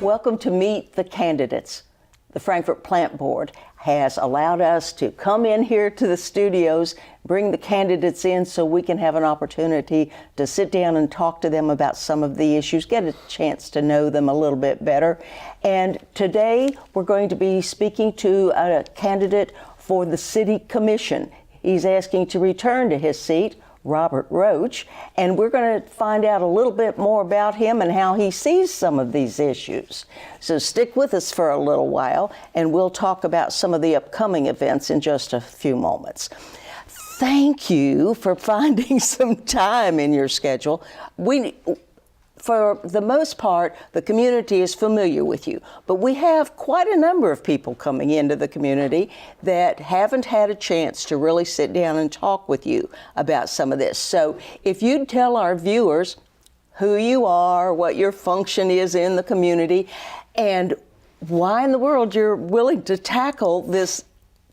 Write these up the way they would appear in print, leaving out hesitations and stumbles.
Welcome to Meet the Candidates. The Frankfort Plant Board has allowed us to come in here to the studios, bring the candidates in so we can have an opportunity to sit down and talk to them about some of the issues, get a chance to know them a little bit better. And today we're going to be speaking to a candidate for the City Commission. He's asking to return to his seat, Robert Roach, and we're going to find out a little bit more about him and how he sees some of these issues. So stick with us for a little while, and we'll talk about some of the upcoming events in just a few moments. Thank you for finding some time in your schedule. For the most part, the community is familiar with you, but we have quite a number of people coming into the community that haven't had a chance to really sit down and talk with you about some of this. So if you'd tell our viewers who you are, what your function is in the community, and why in the world you're willing to tackle this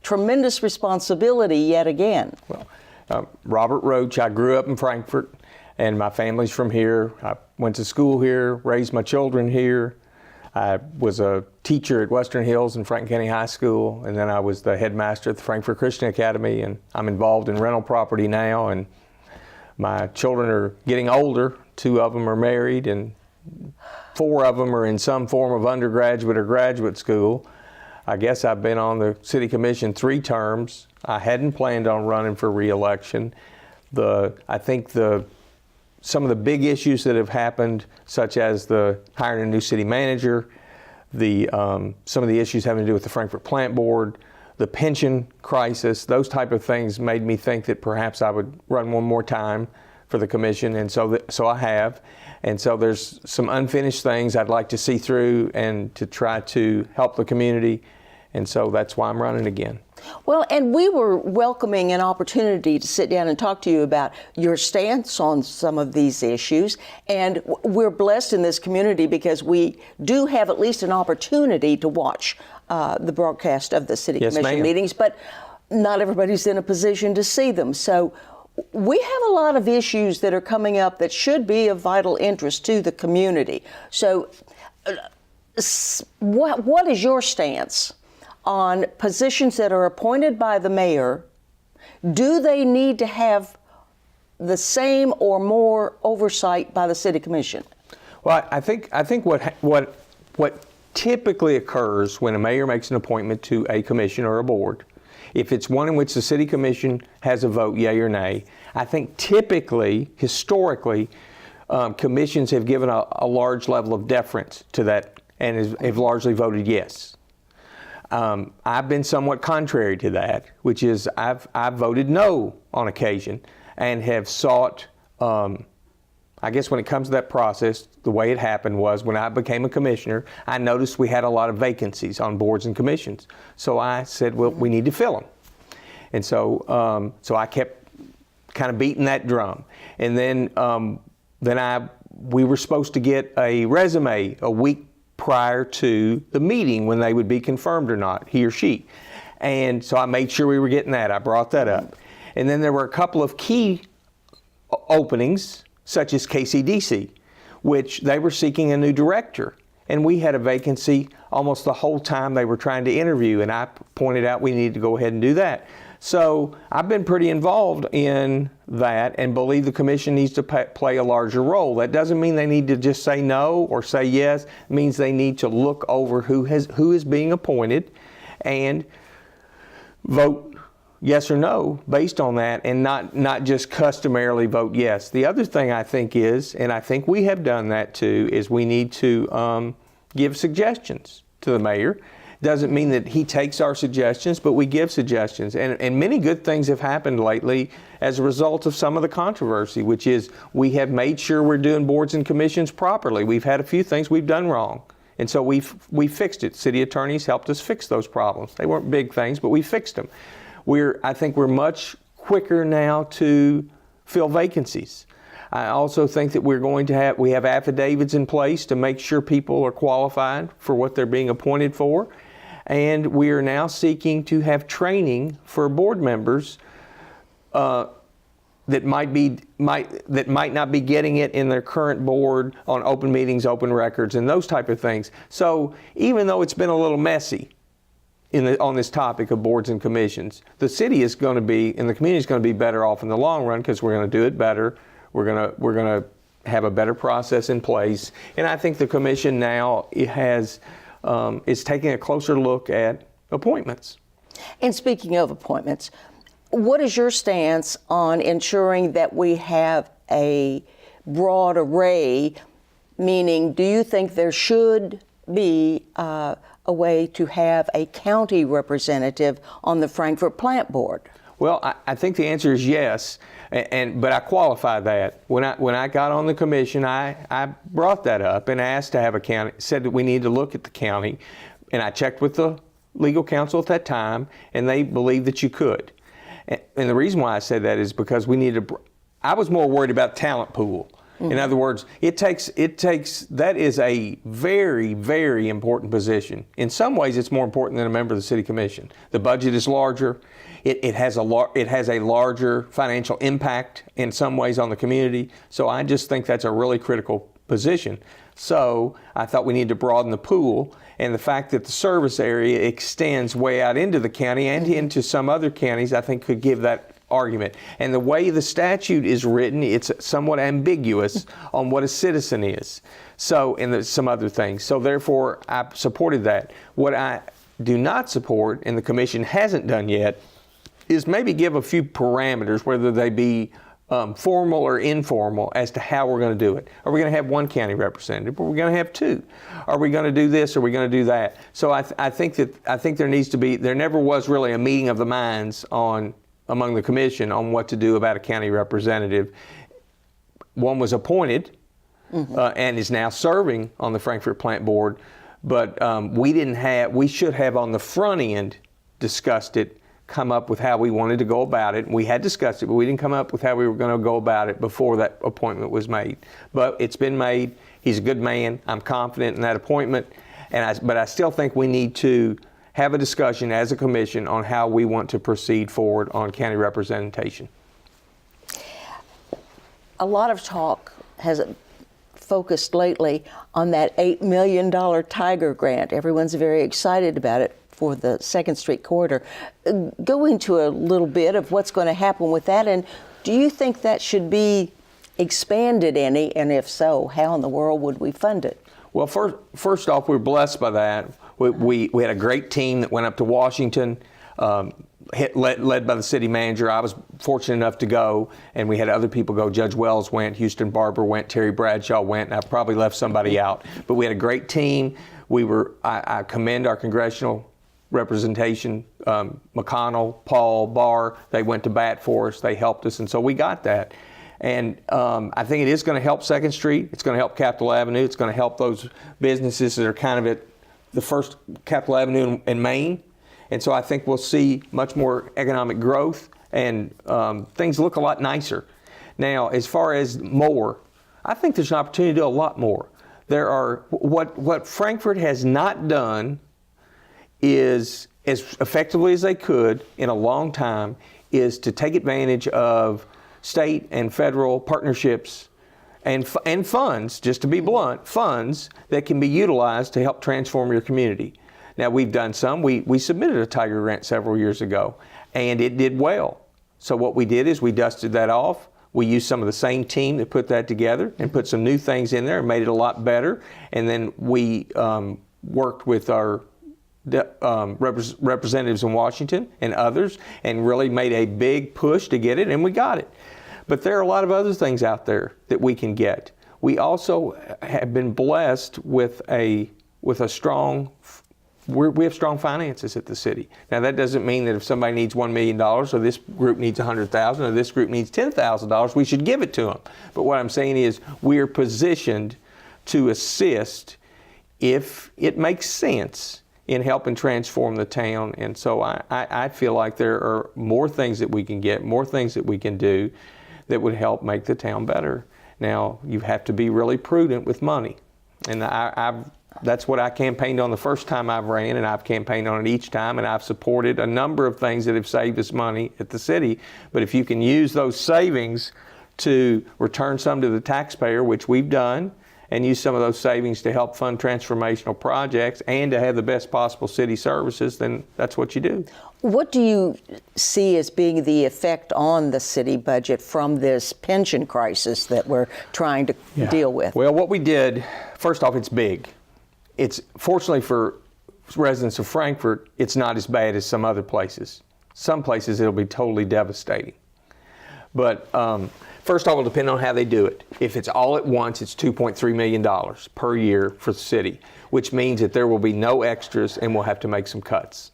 tremendous responsibility yet again. Well, Robert Roach, I grew up in Frankfort, and my family's from here. I went to school here, raised my children here. I was a teacher at Western Hills and Franklin County High School, and then I was the headmaster at the Frankfort Christian Academy, and I'm involved in rental property now, and my children are getting older. 2 of them are married, and 4 of them are in some form of undergraduate or graduate school. I guess I've been on the City Commission 3 terms. I hadn't planned on running for re-election. I think some of the big issues that have happened, such as the hiring a new city manager, some of the issues having to do with the Frankfort Plant Board, the pension crisis, those type of things made me think that perhaps I would run one more time for the commission, and so I have. And so there's some unfinished things I'd like to see through and to try to help the community, and so that's why I'm running again. Well, and we were welcoming an opportunity to sit down and talk to you about your stance on some of these issues. And we're blessed in this community because we do have at least an opportunity to watch the broadcast of the City Commission meetings, but not everybody's in a position to see them. So we have a lot of issues that are coming up that should be of vital interest to the community. So what is your stance on positions that are appointed by the mayor? Do they need to have the same or more oversight by the City Commission? Well, I think what typically occurs when a mayor makes an appointment to a commission or a board, if it's one in which the City Commission has a vote, yay or nay, I think typically, historically, commissions have given a large level of deference to that and have largely voted yes. I've been somewhat contrary to that, which is I've voted no on occasion and have sought, I guess when it comes to that process, the way it happened was when I became a commissioner, I noticed we had a lot of vacancies on boards and commissions. So I said, well, we need to fill them. And so I kept kind of beating that drum. And then we were supposed to get a resume a week prior to the meeting when they would be confirmed or not, he or she. And so I made sure we were getting that. I brought that up. And then there were a couple of key openings, such as KCDC, which they were seeking a new director. And we had a vacancy almost the whole time they were trying to interview, and I pointed out we needed to go ahead and do that. So I've been pretty involved in that and believe the commission needs to play a larger role. That doesn't mean they need to just say no or say yes. It means they need to look over who is being appointed and vote yes or no based on that, and not just customarily vote yes. The other thing I think is, and I think we have done that too, is we need to give suggestions to the mayor. Doesn't mean that he takes our suggestions, but we give suggestions. And many good things have happened lately as a result of some of the controversy, which is we have made sure we're doing boards and commissions properly. We've had a few things we've done wrong. And so we fixed it. City attorneys helped us fix those problems. They weren't big things, but we fixed them. I think we're much quicker now to fill vacancies. I also think that we have affidavits in place to make sure people are qualified for what they're being appointed for. And we are now seeking to have training for board members that might not be getting it in their current board on open meetings, open records, and those type of things. So even though it's been a little messy on this topic of boards and commissions, the city is going to be, and the community is going to be better off in the long run because we're going to do it better. We're going to have a better process in place, and I think the commission now is taking a closer look at appointments. And speaking of appointments, what is your stance on ensuring that we have a broad array? Meaning, do you think there should be a way to have a county representative on the Frankfort Plant Board? Well, I think the answer is yes, but I qualify that. When I got on the commission, I brought that up and asked to have a county, said that we need to look at the county, and I checked with the legal counsel at that time, and they believed that you could. And the reason why I said that is because I was more worried about talent pool. In other words, that is a very, very important position. In some ways, it's more important than a member of the city commission. The budget is larger. It has a larger financial impact in some ways on the community. So I just think that's a really critical position. So I thought we need to broaden the pool, and the fact that the service area extends way out into the county and into some other counties, I think could give that argument. And the way the statute is written, it's somewhat ambiguous on what a citizen is. So, and there's some other things. So therefore, I supported that. What I do not support, and the commission hasn't done yet, is maybe give a few parameters, whether they be formal or informal, as to how we're going to do it. Are we going to have one county representative? Or are we going to have two? Are we going to do this? Or are we going to do that? So I think there needs to be. There never was really a meeting of the minds among the commission on what to do about a county representative. One was appointed and is now serving on the Frankfort Plant Board, but we should have on the front end discussed it, come up with how we wanted to go about it. We had discussed it, but we didn't come up with how we were going to go about it before that appointment was made. But it's been made. He's a good man. I'm confident in that appointment, but I still think we need to have a discussion as a commission on how we want to proceed forward on county representation. A lot of talk has focused lately on that $8 million Tiger grant. Everyone's very excited about it for the 2nd Street corridor. Go into a little bit of what's going to happen with that, and do you think that should be expanded any, and if so, how in the world would we fund it? Well, first off, we're blessed by that. We had a great team that went up to Washington, led by the city manager. I was fortunate enough to go, and we had other people go. Judge Wells went, Houston Barber went, Terry Bradshaw went, and I probably left somebody out. But we had a great team. I commend our congressional representation, McConnell, Paul, Barr. They went to bat for us. They helped us, and so we got that. And I think it is going to help 2nd Street. It's going to help Capitol Avenue. It's going to help those businesses that are kind of at the first Capitol Avenue in Maine. And so I think we'll see much more economic growth, and things look a lot nicer. Now, as far as more, I think there's an opportunity to do a lot more. What Frankfort has not done is, as effectively as they could in a long time, is to take advantage of state and federal partnerships and funds, just to be blunt, funds that can be utilized to help transform your community. Now, we've done some. We submitted a Tiger grant several years ago, and it did well. So what we did is we dusted that off. We used some of the same team that put that together and put some new things in there and made it a lot better. And then we worked with our representatives in Washington and others and really made a big push to get it, and we got it. But there are a lot of other things out there that we can get. We also have been blessed with we have strong finances at the city. Now, that doesn't mean that if somebody needs $1 million, or this group needs $100,000, or this group needs $10,000, we should give it to them. But what I'm saying is we're positioned to assist if it makes sense in helping transform the town. And so I feel like there are more things that we can get, more things that we can do that would help make the town better. Now, you have to be really prudent with money. And That's what I campaigned on the first time I've ran, and I've campaigned on it each time, and I've supported a number of things that have saved us money at the city. But if you can use those savings to return some to the taxpayer, which we've done, and use some of those savings to help fund transformational projects and to have the best possible city services, then that's what you do. What do you see as being the effect on the city budget from this pension crisis that we're trying to deal with? Well, what we did, first off, it's big. It's fortunately for residents of Frankfort, it's not as bad as some other places. Some places it'll be totally devastating. But first off, it'll depend on how they do it. If it's all at once, it's $2.3 million per year for the city, which means that there will be no extras and we'll have to make some cuts.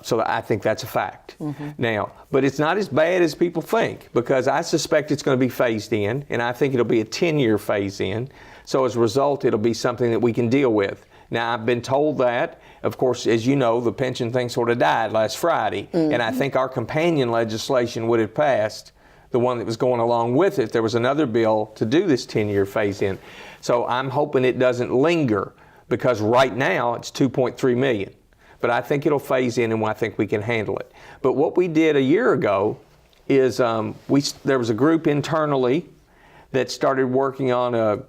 So I think that's a fact. Now, but it's not as bad as people think, because I suspect it's going to be phased in, and I think it'll be a 10-year phase in. So as a result, it'll be something that we can deal with. Now, I've been told that, of course, as you know, the pension thing sort of died last Friday, and I think our companion legislation would have passed, the one that was going along with it. There was another bill to do this 10-year phase in. So I'm hoping it doesn't linger, because right now it's $2.3 million. But I think it'll phase in, and I think we can handle it. But what we did a year ago is there was a group internally that started working on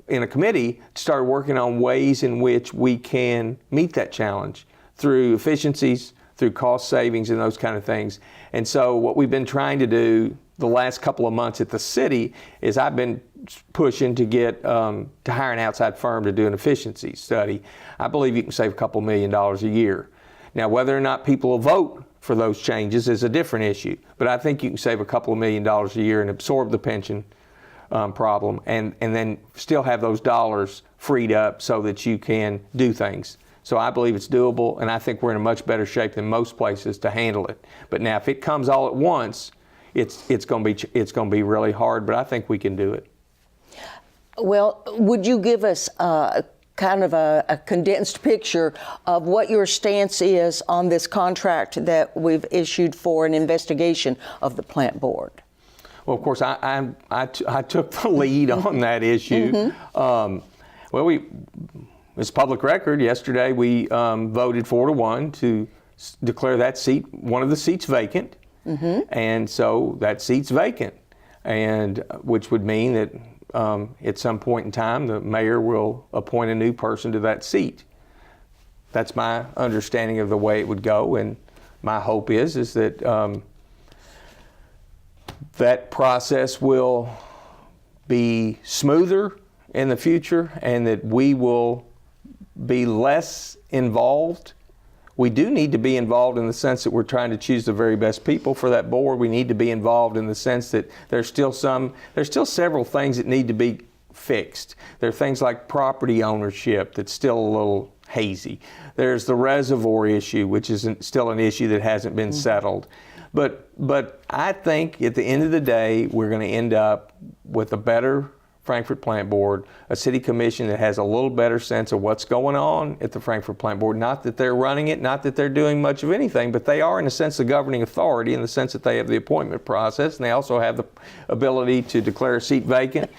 in a committee, started working on ways in which we can meet that challenge through efficiencies, through cost savings, and those kind of things. And so what we've been trying to do the last couple of months at the city is I've been pushing to get to hire an outside firm to do an efficiency study. I believe you can save a couple $1 million a year. Now, whether or not people will vote for those changes is a different issue, but I think you can save a couple $1 million a year and absorb the pension problem, and then still have those dollars freed up so that you can do things. So I believe it's doable, and I think we're in a much better shape than most places to handle it. But now, if it comes all at once, it's going to be really hard, but I think we can do it. Well, would you give us kind of a condensed picture of what your stance is on this contract that we've issued for an investigation of the plant board? Well, of course, I took the lead on that issue. It's public record. Yesterday, we voted 4-1 to declare that seat, one of the seats, vacant. And so that seat's vacant, and which would mean that at some point in time, the mayor will appoint a new person to that seat. That's my understanding of the way it would go, and my hope is that that process will be smoother in the future, and that we will be less involved. We do need to be involved in the sense that we're trying to choose the very best people for that board. We need to be involved in the sense that there's still several things that need to be fixed. There are things like property ownership that's still a little hazy. There's the reservoir issue, which is still an issue that hasn't been settled. But I think at the end of the day, we're going to end up with a better Frankfort Plant Board, a city commission that has a little better sense of what's going on at the Frankfort Plant Board. Not that they're running it, not that they're doing much of anything, but they are in a sense the governing authority, in the sense that they have the appointment process, and they also have the ability to declare a seat vacant.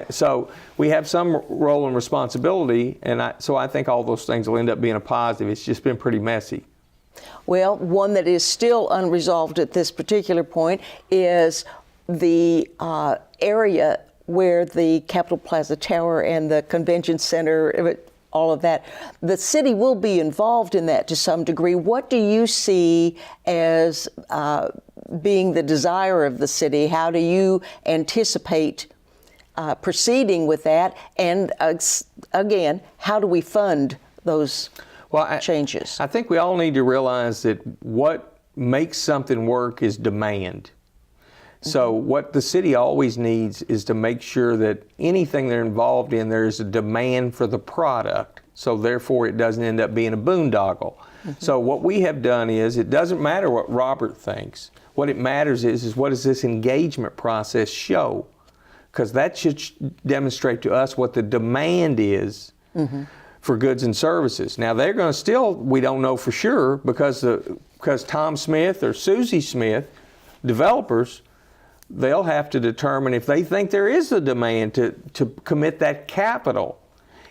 So we have some role and responsibility, and so I think all those things will end up being a positive. It's just been pretty messy. Well, one that is still unresolved at this particular point is the area where the Capitol Plaza Tower and the Convention Center, all of that. The city will be involved in that to some degree. What do you see as being the desire of the city? How do you anticipate proceeding with that? And again, how do we fund those changes? I think we all need to realize that what makes something work is demand. So what the city always needs is to make sure that anything they're involved in, there is a demand for the product. So therefore, it doesn't end up being a boondoggle. So what we have done is, it doesn't matter what Robert thinks. What it matters is what does this engagement process show? Because that should demonstrate to us what the demand is for goods and services. Now, they're going to still, we don't know for sure, because Tom Smith or Susie Smith, developers, they'll have to determine if they think there is a demand to commit that capital.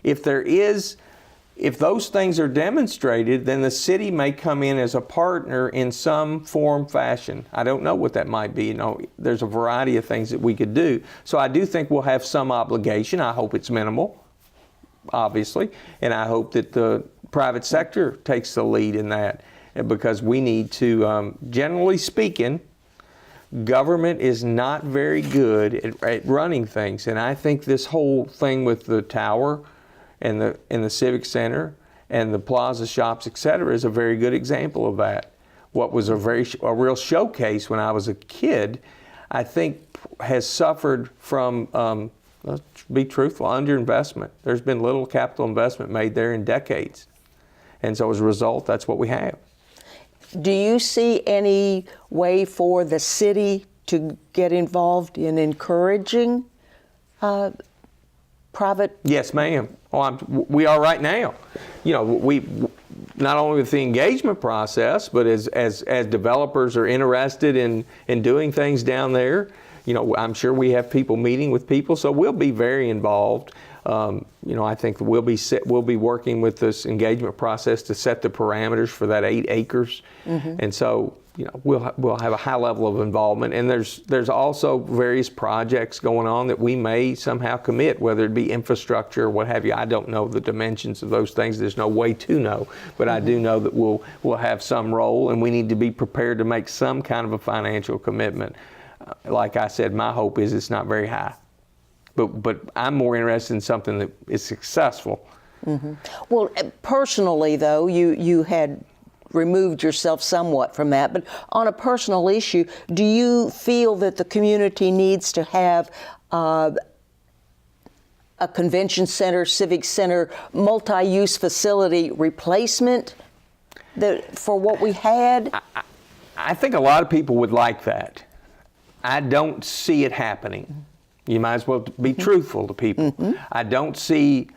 If those things are demonstrated, then the city may come in as a partner in some form, fashion. I don't know what that might be. There's a variety of things that we could do. So I do think we'll have some obligation. I hope it's minimal, obviously, and I hope that the private sector takes the lead in that, because we need to, generally speaking, government is not very good at running things. And I think this whole thing with the tower and the Civic Center and the plaza shops, et cetera, is a very good example of that. What was a real showcase when I was a kid, I think has suffered from, let's be truthful, underinvestment. There's been little capital investment made there in decades. And so as a result, that's what we have. Do you see any way for the city to get involved in encouraging private? Yes, ma'am. We are right now. We not only with the engagement process, but as developers are interested in doing things down there, I'm sure we have people meeting with people, so we'll be very involved. I think we'll be working with this engagement process to set the parameters for that 8 acres, and so we'll have a high level of involvement. And there's also various projects going on that we may somehow commit, whether it be infrastructure or what have you. I don't know the dimensions of those things. There's no way to know, but I do know that we'll have some role, and we need to be prepared to make some kind of a financial commitment. Like I said, my hope is it's not very high. But I'm more interested in something that is successful. Well, personally, though, you had removed yourself somewhat from that. But on a personal issue, do you feel that the community needs to have a convention center, civic center, multi-use facility replacement for what we had? I think a lot of people would like that. I don't see it happening. You might as well be truthful to people. I don't see,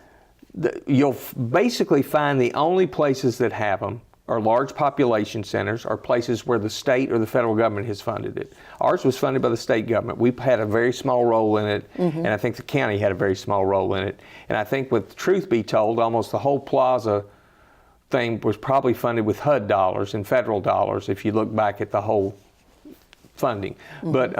you'll basically find the only places that have them are large population centers, or places where the state or the federal government has funded it. Ours was funded by the state government. We've had a very small role in it, and I think the county had a very small role in it. And I think, with truth be told, almost the whole plaza thing was probably funded with HUD dollars and federal dollars, if you look back at the whole funding. But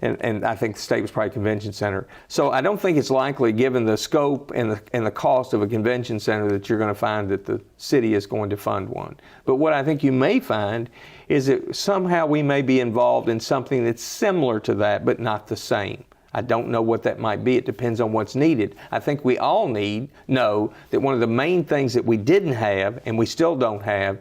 and I think the state was probably convention center. So I don't think it's likely, given the scope and the cost of a convention center, that you're going to find that the city is going to fund one. But what I think you may find is that somehow we may be involved in something that's similar to that, but not the same. I don't know what that might be. It depends on what's needed. I think we all know that one of the main things that we didn't have, and we still don't have,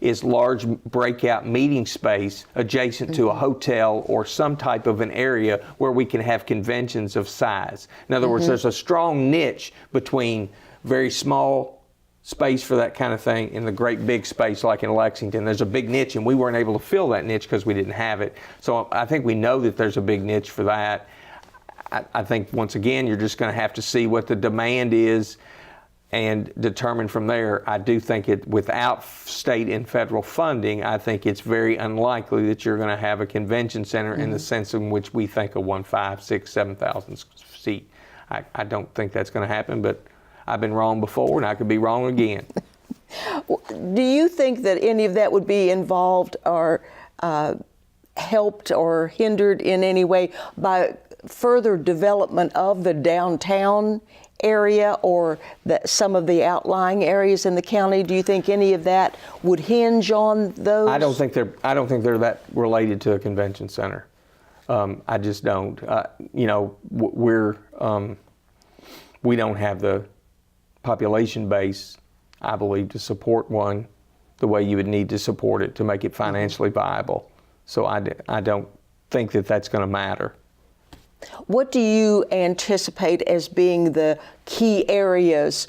is large breakout meeting space adjacent to a hotel or some type of an area where we can have conventions of size. In other words, there's a strong niche between very small space for that kind of thing and the great big space like in Lexington. There's a big niche, and we weren't able to fill that niche because we didn't have it. So I think we know that there's a big niche for that. I think, once again, you're just going to have to see what the demand is and determine from there. I do think without state and federal funding, I think it's very unlikely that you're going to have a convention center in the sense in which we think of one 5,000, 6,000, 7,000 seat. I don't think that's going to happen, but I've been wrong before, and I could be wrong again. Do you think that any of that would be involved or helped or hindered in any way by further development of the downtown area or some of the outlying areas in the county? Do you think any of that would hinge on those? I don't think they're that related to a convention center. I just don't. We don't have the population base, I believe, to support one the way you would need to support it to make it financially viable. So I don't think that that's going to matter. What do you anticipate as being the key areas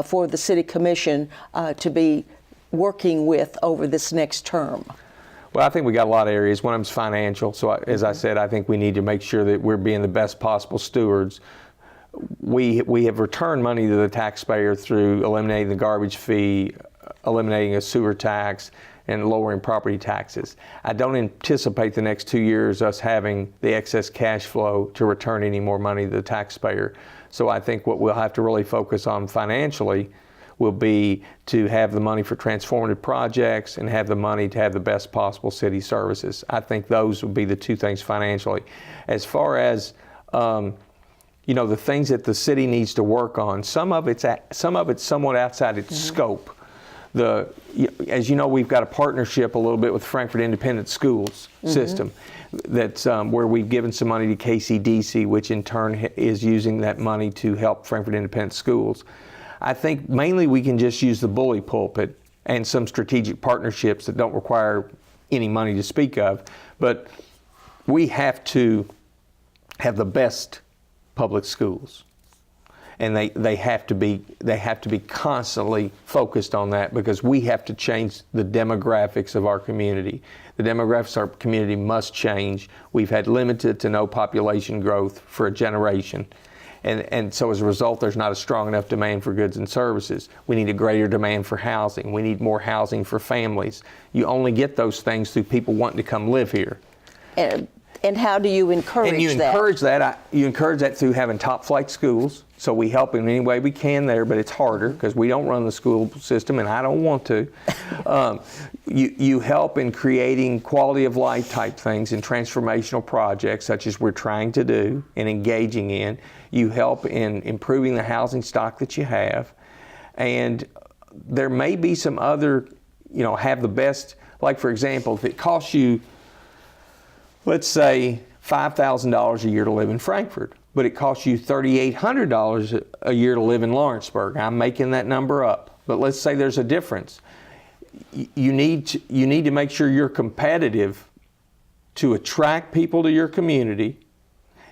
for the City Commission to be working with over this next term? Well, I think we got a lot of areas. One of them is financial. So as I said, I think we need to make sure that we're being the best possible stewards. We have returned money to the taxpayer through eliminating the garbage fee, eliminating a sewer tax, and lowering property taxes. I don't anticipate the next 2 years us having the excess cash flow to return any more money to the taxpayer. So I think what we'll have to really focus on financially will be to have the money for transformative projects and have the money to have the best possible city services. I think those would be the two things financially. As far as the things that the city needs to work on, some of it's somewhat outside its scope. As you know, we've got a partnership a little bit with Frankfort Independent Schools system. That's where we've given some money to KCDC, which in turn is using that money to help Frankfort Independent Schools. I think mainly we can just use the bully pulpit and some strategic partnerships that don't require any money to speak of, but we have to have the best public schools, and they have to be constantly focused on that, because we have to change the demographics of our community. The demographics of our community must change. We've had limited to no population growth for a generation. And so as a result, there's not a strong enough demand for goods and services. We need a greater demand for housing. We need more housing for families. You only get those things through people wanting to come live here. And how do you encourage that? And you encourage that through having top flight schools. So we help in any way we can there, but it's harder because we don't run the school system, and I don't want to. You help in creating quality of life type things and transformational projects, such as we're trying to do and engaging in. You help in improving the housing stock that you have. And there may be some other, have the best, like for example, if it costs you, let's say, $5,000 a year to live in Frankfort, but it costs you $3,800 a year to live in Lawrenceburg. I'm making that number up, but let's say there's a difference. You need to make sure you're competitive to attract people to your community,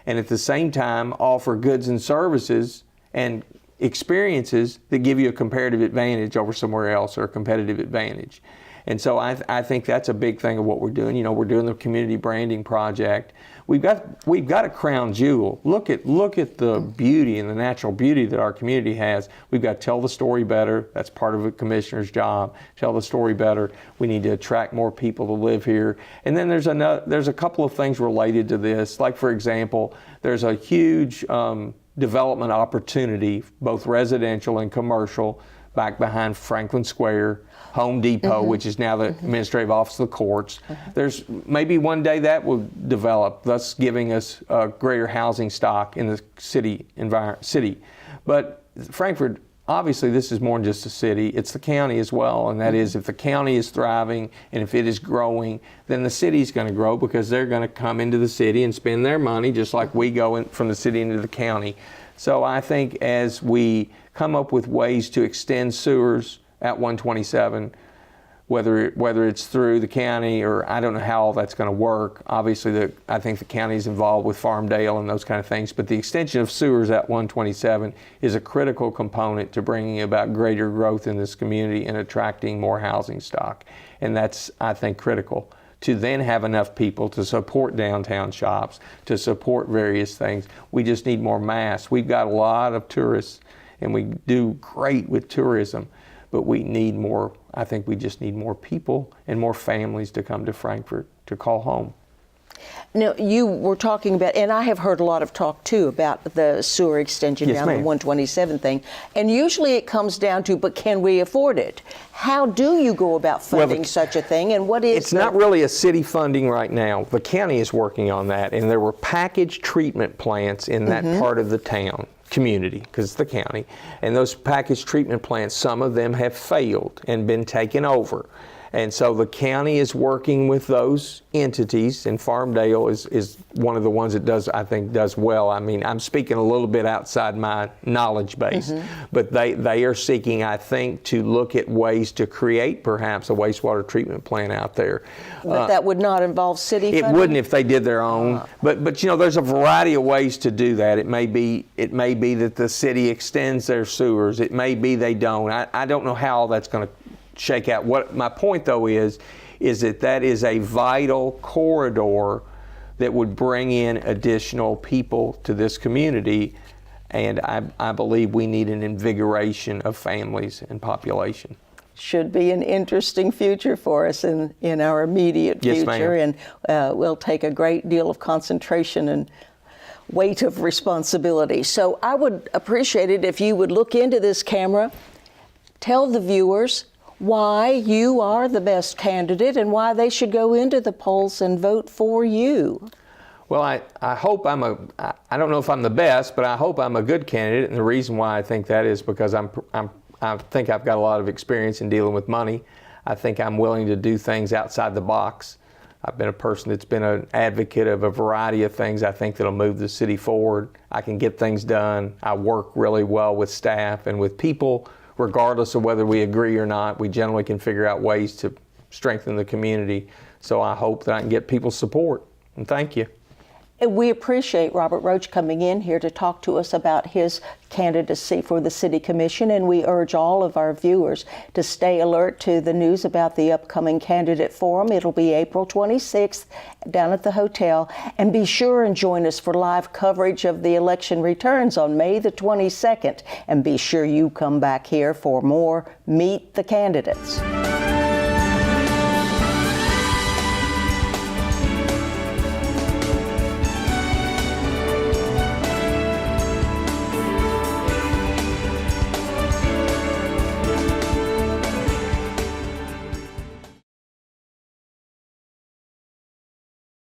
and at the same time offer goods and services and experiences that give you a comparative advantage over somewhere else, or a competitive advantage. And so I think that's a big thing of what we're doing. We're doing the community branding project. We've got a crown jewel. Look at the beauty and the natural beauty that our community has. We've got to tell the story better. That's part of a commissioner's job. Tell the story better. We need to attract more people to live here. And then there's a couple of things related to this. Like for example, there's a huge development opportunity, both residential and commercial, back behind Franklin Square, Home Depot, which is now the administrative office of the courts. There's maybe one day that will develop, thus giving us greater housing stock in the city. But Frankfort, obviously this is more than just a city, it's the county as well, and that is, if the county is thriving and if it is growing, then the city's going to grow, because they're going to come into the city and spend their money just like we go from the city into the county. So I think as we come up with ways to extend sewers at 127, whether it's through the county, or I don't know how all that's going to work. Obviously, I think the county is involved with Farmdale and those kind of things, but the extension of sewers at 127 is a critical component to bringing about greater growth in this community and attracting more housing stock. And that's, I think, critical to then have enough people to support downtown shops, to support various things. We just need more mass. We've got a lot of tourists, and we do great with tourism, but we need more. I think we just need more people and more families to come to Frankfort to call home. Now, you were talking about, and I have heard a lot of talk too about the sewer extension down the 127 thing, and usually it comes down to, but can we afford it? How do you go about funding such a thing, and what is It's not really a city funding right now. The county is working on that, and there were packaged treatment plants in that part of the town. Community, because it's the county, and those packaged treatment plants, some of them have failed and been taken over. And so the county is working with those entities, and Farmdale is one of the ones that I think does well. I mean, I'm speaking a little bit outside my knowledge base, but they are seeking, I think, to look at ways to create perhaps a wastewater treatment plant out there. But that would not involve city funding? It wouldn't if they did their own. But there's a variety of ways to do that. It may be that the city extends their sewers. It may be they don't. I don't know how that's going to shake out. What my point though is that is a vital corridor that would bring in additional people to this community, and I believe we need an invigoration of families and population. should be an interesting future for us in our immediate Yes, future. ma'am. And we'll take a great deal of concentration and weight of responsibility. So I would appreciate it if you would look into this camera, tell the viewers why you are the best candidate and why they should go into the polls and vote for you. Well, I hope I don't know if I'm the best, but I hope I'm a good candidate. And the reason why I think that is because I think I've got a lot of experience in dealing with money. I think I'm willing to do things outside the box. I've been a person that's been an advocate of a variety of things I think that'll move the city forward. I can get things done. I work really well with staff and with people, regardless of whether we agree or not. We generally can figure out ways to strengthen the community. So I hope that I can get people's support. And thank you. And we appreciate Robert Roach coming in here to talk to us about his candidacy for the City Commission, and we urge all of our viewers to stay alert to the news about the upcoming candidate forum. It'll be April 26th down at the hotel, and be sure and join us for live coverage of the election returns on May the 22nd, and be sure you come back here for more Meet the Candidates.